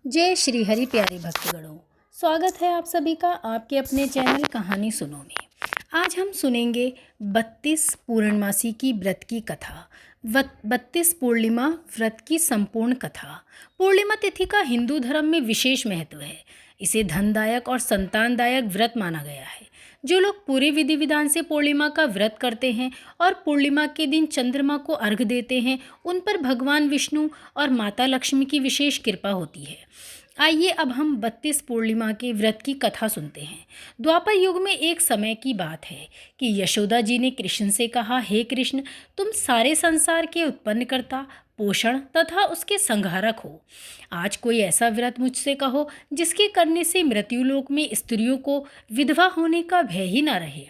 जय श्री हरि प्यारे भक्तगणों, स्वागत है आप सभी का आपके अपने चैनल कहानी सुनो में। आज हम सुनेंगे 32 पूर्णमासी की व्रत की कथा। 32 पूर्णिमा व्रत की संपूर्ण कथा। पूर्णिमा तिथि का हिंदू धर्म में विशेष महत्व है। इसे धनदायक और संतानदायक व्रत माना गया है। जो लोग पूरे विधि विधान से पूर्णिमा का व्रत करते हैं और पूर्णिमा के दिन चंद्रमा को अर्घ्य देते हैं, उन पर भगवान विष्णु और माता लक्ष्मी की विशेष कृपा होती है। आइए अब हम 32 पूर्णिमा के व्रत की कथा सुनते हैं। द्वापर युग में एक समय की बात है कि यशोदा जी ने कृष्ण से कहा, हे कृष्ण, तुम सारे संसार के उत्पन्नकर्ता, पोषण तथा उसके संहारक हो। आज कोई ऐसा व्रत मुझसे कहो जिसके करने से मृत्युलोक में स्त्रियों को विधवा होने का भय ही न रहे।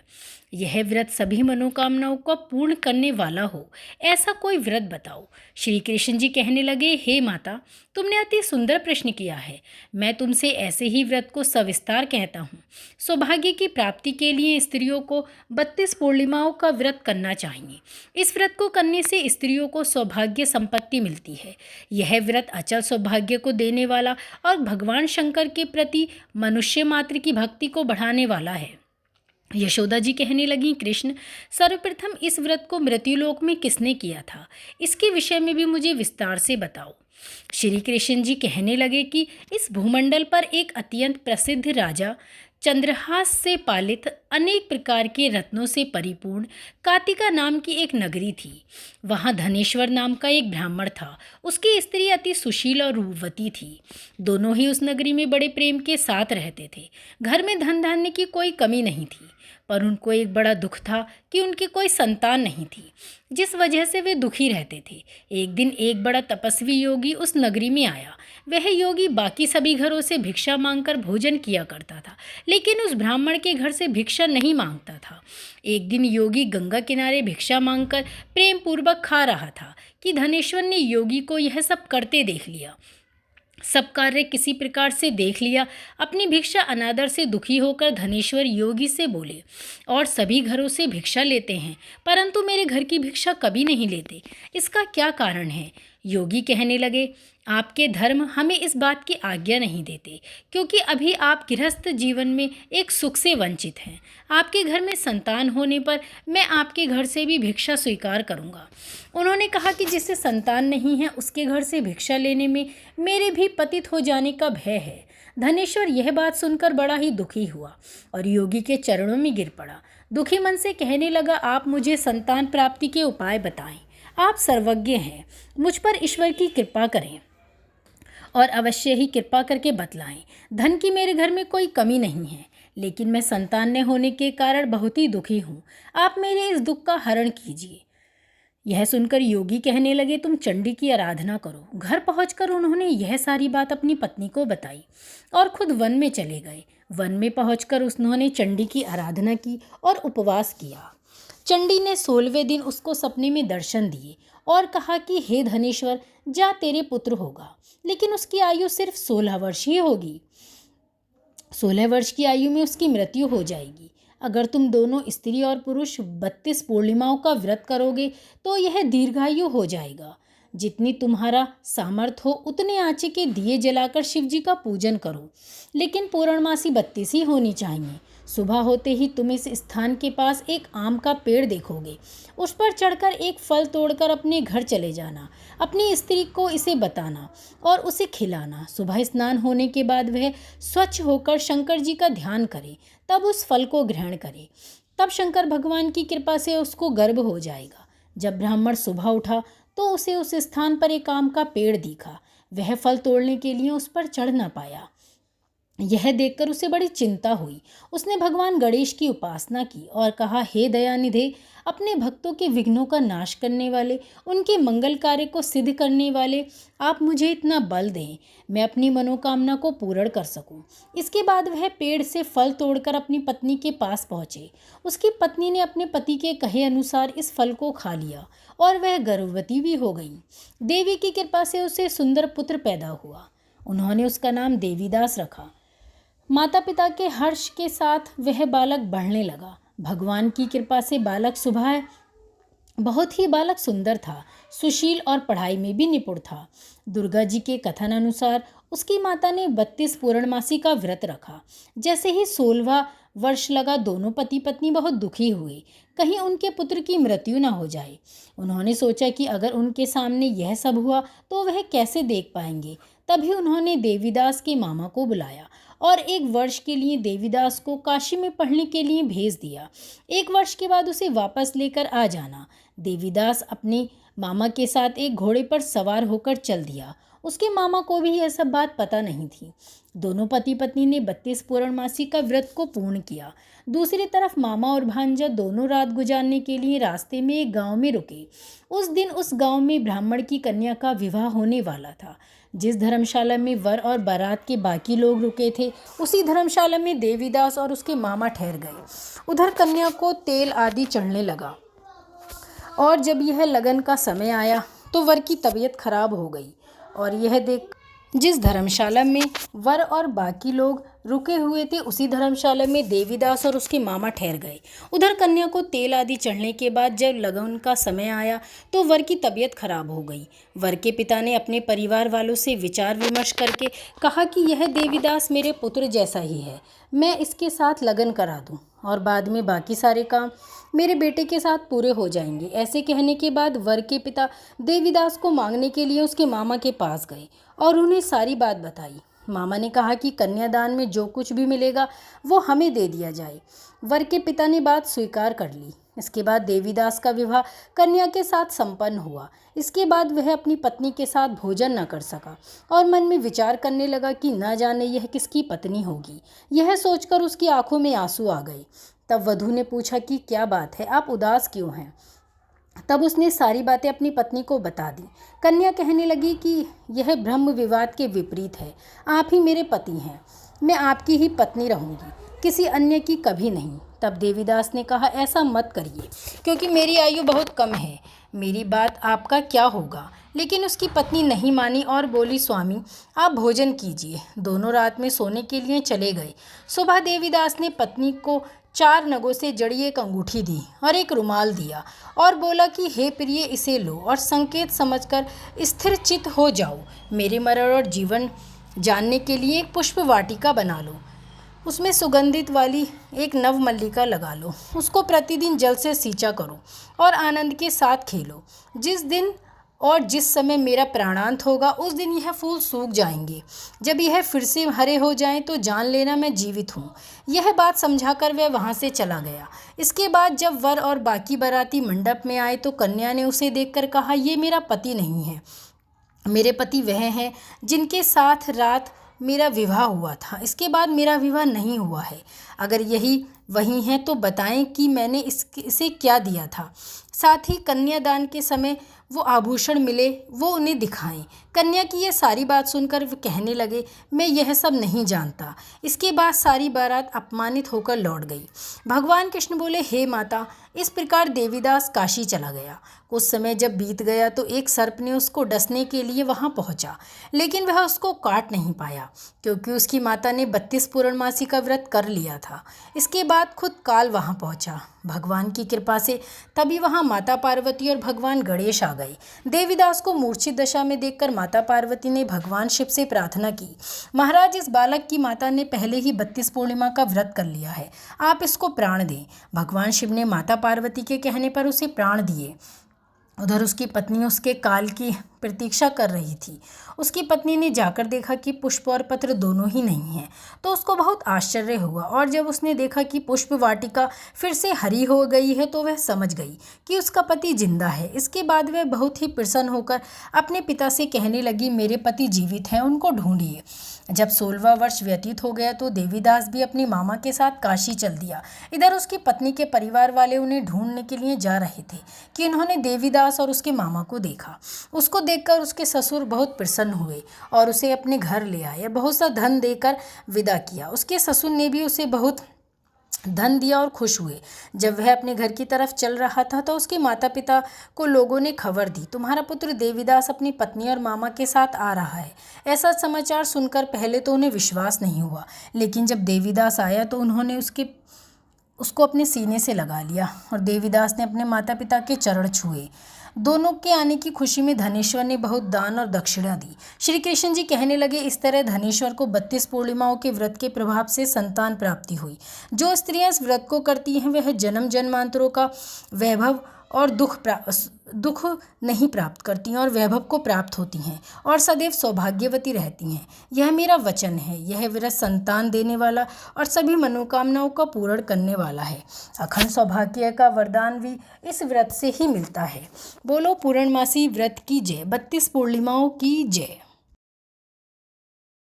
यह व्रत सभी मनोकामनाओं को पूर्ण करने वाला हो, ऐसा कोई व्रत बताओ। श्री कृष्ण जी कहने लगे, हे माता, तुमने अति सुंदर प्रश्न किया है। मैं तुमसे ऐसे ही व्रत को सविस्तार कहता हूँ। सौभाग्य की प्राप्ति के लिए स्त्रियों को 32 पूर्णिमाओं का व्रत करना चाहिए। इस व्रत को करने से स्त्रियों को सौभाग्य संपत्ति मिलती है। यह व्रत अचल सौभाग्य को देने वाला और भगवान शंकर के प्रति मनुष्य मात्र की भक्ति को बढ़ाने वाला है। यशोदा जी कहने लगी, कृष्ण, सर्वप्रथम इस व्रत को मृत्युलोक में किसने किया था, इसके विषय में भी मुझे विस्तार से बताओ। श्री कृष्ण जी कहने लगे कि इस भूमंडल पर एक अत्यंत प्रसिद्ध राजा, चंद्रहास से पालित, अनेक प्रकार के रत्नों से परिपूर्ण कातिका नाम की एक नगरी थी। वहाँ धनेश्वर नाम का एक ब्राह्मण था। उसकी स्त्री अति सुशील और रूपवती थी। दोनों ही उस नगरी में बड़े प्रेम के साथ रहते थे। घर में धन धान्य की कोई कमी नहीं थी, पर उनको एक बड़ा दुख था कि उनकी कोई संतान नहीं थी, जिस वजह से वे दुखी रहते थे। एक दिन एक बड़ा तपस्वी योगी उस नगरी में आया। वह योगी बाकी सभी घरों से भिक्षा मांगकर भोजन किया करता था, लेकिन उस ब्राह्मण के घर से भिक्षा नहीं मांगता था। एक दिन योगी गंगा किनारे भिक्षा मांगकर प्रेम पूर्वक खा रहा था कि धनेश्वर ने योगी को यह सब करते देख लिया। सब कार्य किसी प्रकार से देख लिया। अपनी भिक्षा अनादर से दुखी होकर धनेश्वर योगी से बोले, और सभी घरों से भिक्षा लेते हैं, परंतु मेरे घर की भिक्षा कभी नहीं लेते, इसका क्या कारण है? योगी कहने लगे, आपके धर्म हमें इस बात की आज्ञा नहीं देते, क्योंकि अभी आप गृहस्थ जीवन में एक सुख से वंचित हैं। आपके घर में संतान होने पर मैं आपके घर से भी भिक्षा स्वीकार करूंगा। उन्होंने कहा कि जिससे संतान नहीं है उसके घर से भिक्षा लेने में मेरे भी पतित हो जाने का भय है। धनेश्वर यह बात सुनकर बड़ा ही दुखी हुआ और योगी के चरणों में गिर पड़ा। दुखी मन से कहने लगा, आप मुझे संतान प्राप्ति के उपाय बताएं। आप सर्वज्ञ हैं, मुझ पर ईश्वर की कृपा करें और अवश्य ही कृपा करके बतलाएं। धन की मेरे घर में कोई कमी नहीं है, लेकिन मैं संतान न होने के कारण बहुत ही दुखी हूँ। आप मेरे इस दुख का हरण कीजिए। यह सुनकर योगी कहने लगे, तुम चंडी की आराधना करो। घर पहुंचकर उन्होंने यह सारी बात अपनी पत्नी को बताई और खुद वन में चले गए। वन में पहुंचकर उन्होंने चंडी की आराधना की और उपवास किया। चंडी ने 16वें दिन उसको सपने में दर्शन दिए और कहा कि हे धनेश्वर, जा, तेरे पुत्र होगा, लेकिन उसकी आयु सिर्फ 16 वर्ष ही होगी। 16 वर्ष की आयु में उसकी मृत्यु हो जाएगी। अगर तुम दोनों स्त्री और पुरुष 32 पूर्णिमाओं का व्रत करोगे तो यह दीर्घायु हो जाएगा। जितनी तुम्हारा सामर्थ्य हो उतने आंचे के दिए जलाकर शिव जी का पूजन करो, लेकिन पूर्णमासी 32 ही होनी चाहिए। सुबह होते ही तुम इस स्थान के पास एक आम का पेड़ देखोगे। उस पर चढ़कर एक फल तोड़कर अपने घर चले जाना। अपनी स्त्री को इसे बताना और उसे खिलाना। सुबह स्नान होने के बाद वह स्वच्छ होकर शंकर जी का ध्यान करे, तब उस फल को ग्रहण करे। तब शंकर भगवान की कृपा से उसको गर्भ हो जाएगा। जब ब्राह्मण सुबह उठा तो उसे उस स्थान पर एक आम का पेड़ दिखा। वह फल तोड़ने के लिए उस पर चढ़ न पाया। यह देखकर उसे बड़ी चिंता हुई। उसने भगवान गणेश की उपासना की और कहा, हे दयानिधे, अपने भक्तों के विघ्नों का नाश करने वाले, उनके मंगल कार्य को सिद्ध करने वाले, आप मुझे इतना बल दें, मैं अपनी मनोकामना को पूर्ण कर सकूं। इसके बाद वह पेड़ से फल तोड़कर अपनी पत्नी के पास पहुँचे। उसकी पत्नी ने अपने पति के कहे अनुसार इस फल को खा लिया और वह गर्भवती भी हो गई। देवी की कृपा से उसे सुंदर पुत्र पैदा हुआ। उन्होंने उसका नाम देवीदास रखा। माता पिता के हर्ष के साथ वह बालक बढ़ने लगा। भगवान की कृपा से बालक सुबह बहुत ही बालक सुंदर था, सुशील और पढ़ाई में भी निपुण था। दुर्गा जी के कथन अनुसार उसकी माता ने 32 पूर्णमासी का व्रत रखा। जैसे ही 16वां वर्ष लगा, दोनों पति पत्नी बहुत दुखी हुए, कहीं उनके पुत्र की मृत्यु न हो जाए। उन्होंने सोचा कि अगर उनके सामने यह सब हुआ तो वह कैसे देख पाएंगे। तभी उन्होंने देवीदास के मामा को बुलाया और 1 वर्ष के लिए देवीदास को काशी में पढ़ने के लिए भेज दिया। 1 वर्ष के बाद उसे वापस लेकर आ जाना। देवीदास अपने मामा के साथ एक घोड़े पर सवार होकर चल दिया। उसके मामा को भी यह सब बात पता नहीं थी। दोनों पति पत्नी ने 32 पूर्णमासी का व्रत को पूर्ण किया। दूसरी तरफ मामा और भांजा दोनों रात गुजारने के लिए रास्ते में एक गांव में रुके। उस दिन उस गांव में ब्राह्मण की कन्या का विवाह होने वाला था। जिस धर्मशाला में वर और बारात के बाकी लोग रुके थे, उसी धर्मशाला में देवीदास और उसके मामा ठहर गए। उधर कन्या को तेल आदि चढ़ने लगा और जब यह लगन का समय आया तो वर की तबीयत खराब हो गई और यह देख जिस धर्मशाला में वर और बाकी लोग रुके हुए थे, उसी धर्मशाला में देवीदास और उसके मामा ठहर गए। उधर कन्या को तेल आदि चढ़ने के बाद जब लगन का समय आया तो वर की तबीयत खराब हो गई। वर के पिता ने अपने परिवार वालों से विचार विमर्श करके कहा कि यह देवीदास मेरे पुत्र जैसा ही है, मैं इसके साथ लगन करा दूं और बाद में बाकी सारे काम मेरे बेटे के साथ पूरे हो जाएंगे। ऐसे कहने के बाद वर के पिता देवीदास को मांगने के लिए उसके मामा के पास गए और उन्हें सारी बात बताई। मामा ने कहा कि कन्यादान में जो कुछ भी मिलेगा वो हमें दे दिया जाए। वर के पिता ने बात स्वीकार कर ली। इसके बाद देवीदास का विवाह कन्या के साथ संपन्न हुआ। इसके बाद वह अपनी पत्नी के साथ भोजन न कर सका और मन में विचार करने लगा कि न जाने यह किसकी पत्नी होगी। यह सोचकर उसकी आंखों में आंसू आ गए। तब वधू ने पूछा कि क्या बात है, आप उदास क्यों हैं? तब उसने सारी बातें अपनी पत्नी को बता दी। कन्या कहने लगी कि यह ब्रह्म विवाद के विपरीत है, आप ही मेरे पति हैं, मैं आपकी ही पत्नी रहूंगी, किसी अन्य की कभी नहीं। तब देवीदास ने कहा, ऐसा मत करिए क्योंकि मेरी आयु बहुत कम है, मेरी बात आपका क्या होगा। लेकिन उसकी पत्नी नहीं मानी और बोली, स्वामी आप भोजन कीजिए। दोनों रात में सोने के लिए चले गए। सुबह देवीदास ने पत्नी को 4 नगों से जड़ी एक अंगूठी दी और एक रुमाल दिया और बोला कि हे प्रिय, इसे लो और संकेत समझकर स्थिर चित्त हो जाओ। मेरे मरण और जीवन जानने के लिए एक पुष्प वाटिका बना लो, उसमें सुगंधित वाली एक नव मल्लिका लगा लो, उसको प्रतिदिन जल से सींचा करो और आनंद के साथ खेलो। जिस दिन और जिस समय मेरा प्राणांत होगा उस दिन यह फूल सूख जाएंगे। जब यह फिर से हरे हो जाएं तो जान लेना मैं जीवित हूँ। यह बात समझाकर वह वहाँ से चला गया। इसके बाद जब वर और बाकी बाराती मंडप में आए तो कन्या ने उसे देखकर कहा, ये मेरा पति नहीं है, मेरे पति वह हैं जिनके साथ रात मेरा विवाह हुआ था। इसके बाद मेरा विवाह नहीं हुआ है। अगर यही वही हैं तो बताएं कि मैंने इसे क्या दिया था। साथ ही कन्यादान के समय वो आभूषण मिले वो उन्हें दिखाएं। कन्या की यह सारी बात सुनकर वे कहने लगे, मैं यह सब नहीं जानता। इसके बाद सारी बारात अपमानित होकर लौट गई। भगवान कृष्ण बोले, हे माता, इस प्रकार देवीदास काशी चला गया। कुछ समय जब बीत गया तो एक सर्प ने उसको डसने के लिए वहां पहुंचा, लेकिन वह उसको काट नहीं पाया क्योंकि उसकी माता ने 32 पूर्णमासी का व्रत कर लिया था। इसके बाद खुद काल वहां पहुंचा। भगवान की कृपा से तभी वहां माता पार्वती और भगवान गणेश आ गए। देवीदास को मूर्छित दशा में देखकर माता पार्वती ने भगवान शिव से प्रार्थना की, महाराज, इस बालक की माता ने पहले ही 32 पूर्णिमा का व्रत कर लिया है, आप इसको प्राण दें। भगवान शिव ने माता पार्वती के कहने पर उसे प्राण दिए। उधर उसकी पत्नी उसके काल की प्रतीक्षा कर रही थी। उसकी पत्नी ने जाकर देखा कि पुष्प और पत्र दोनों ही नहीं हैं, तो उसको बहुत आश्चर्य हुआ और जब उसने देखा कि पुष्प वाटिका फिर से हरी हो गई है तो वह समझ गई कि उसका पति जिंदा है। इसके बाद वह बहुत ही प्रसन्न होकर अपने पिता से कहने लगी, मेरे पति जीवित हैं, उनको ढूंढिए। जब 16वां वर्ष व्यतीत हो गया तो देवीदास भी अपनी मामा के साथ काशी चल दिया। इधर उसकी पत्नी के परिवार वाले उन्हें ढूंढने के लिए जा रहे थे कि उन्होंने देवीदास और उसके मामा को देखा। उसको देखकर उसके ससुर बहुत प्रसन्न हुए और उसे अपने घर ले आए, बहुत सा धन देकर विदा किया। उसके ससुर ने भी उसे बहुत धन दिया और खुश हुए। जब वह अपने घर की तरफ चल रहा था तो उसके माता पिता को लोगों ने खबर दी, तुम्हारा पुत्र देवीदास अपनी पत्नी और मामा के साथ आ रहा है। ऐसा समाचार सुनकर पहले तो उन्हें विश्वास नहीं हुआ, लेकिन जब देवीदास आया तो उन्होंने उसके उसको अपने सीने से लगा लिया और देवीदास ने अपने माता पिता के चरण छुए। दोनों के आने की खुशी में धनेश्वर ने बहुत दान और दक्षिणा दी। श्री कृष्ण जी कहने लगे, इस तरह धनेश्वर को 32 पूर्णिमाओं के व्रत के प्रभाव से संतान प्राप्ति हुई। जो स्त्रियां इस व्रत को करती हैं वह जन्म जन्मांतरों का वैभव और दुख नहीं प्राप्त करती हैं और वैभव को प्राप्त होती हैं और सदैव सौभाग्यवती रहती हैं। यह मेरा वचन है। यह व्रत संतान देने वाला और सभी मनोकामनाओं का पूर्ण करने वाला है। अखंड सौभाग्य का वरदान भी इस व्रत से ही मिलता है। बोलो पूर्णमासी व्रत की जय। 32 पूर्णिमाओं की जय।